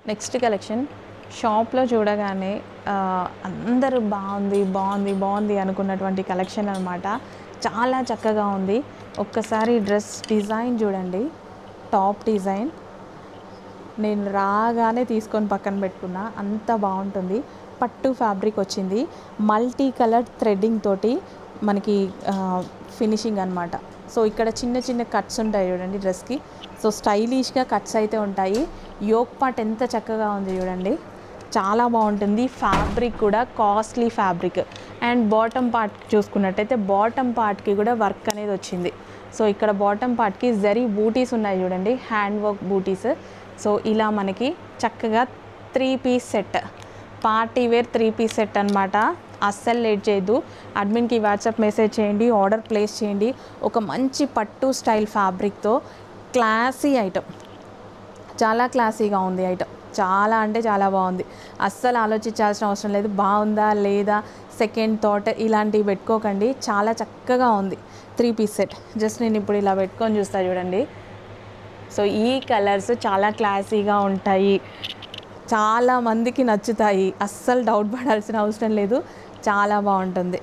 Next collection షాప్లో చూడగానే అందరూ బాగుంది బాగుంది బాగుంది అనుకున్నటువంటి కలెక్షన్ అనమాట. చాలా చక్కగా ఉంది. ఒక్కసారి డ్రెస్ డిజైన్ చూడండి, టాప్ డిజైన్ నేను రాగానే తీసుకొని పక్కన పెట్టుకున్నా, అంత బాగుంటుంది. పట్టు ఫ్యాబ్రిక్ వచ్చింది, మల్టీ కలర్ థ్రెడ్డింగ్ తోటి మనకి ఫినిషింగ్ అనమాట. సో ఇక్కడ చిన్న చిన్న కట్స్ ఉంటాయి చూడండి డ్రెస్కి. సో స్టైలిష్గా కట్స్ అయితే ఉంటాయి. యోక్ పార్ట్ ఎంత చక్కగా ఉంది చూడండి, చాలా బాగుంటుంది. ఫ్యాబ్రిక్ కూడా costly fabric. And bottom part చూసుకున్నట్టయితే బాటమ్ పార్ట్కి కూడా వర్క్ అనేది వచ్చింది. సో ఇక్కడ బాటమ్ పార్ట్కి జరీ బూటీస్ ఉన్నాయి చూడండి, హ్యాండ్ వర్క్ బూటీస్. సో ఇలా మనకి చక్కగా 3 piece set, party wear 3 piece set అనమాట. అస్సలు లేట్ చేయొద్దు, అడ్మిన్కి వాట్సాప్ మెసేజ్ చేయండి, ఆర్డర్ ప్లేస్ చేయండి. ఒక మంచి పట్టు స్టైల్ ఫ్యాబ్రిక్తో క్లాసీ ఐటమ్, చాలా క్లాసీగా ఉంది ఐటమ్. చాలా అంటే చాలా బాగుంది. అస్సలు ఆలోచించాల్సిన అవసరం లేదు, బాగుందా లేదా సెకండ్ థాట్ ఇలాంటివి పెట్టుకోకండి. చాలా చక్కగా ఉంది 3 పీస్ సెట్. జస్ట్ నేను ఇప్పుడు ఇలా పెట్టుకొని చూస్తా చూడండి. సో ఈ కలర్స్ చాలా క్లాసీగా ఉంటాయి, చాలా మందికి నచ్చుతాయి. అస్సలు డౌట్ పడాల్సిన అవసరం లేదు, చాలా బాగుంటుంది.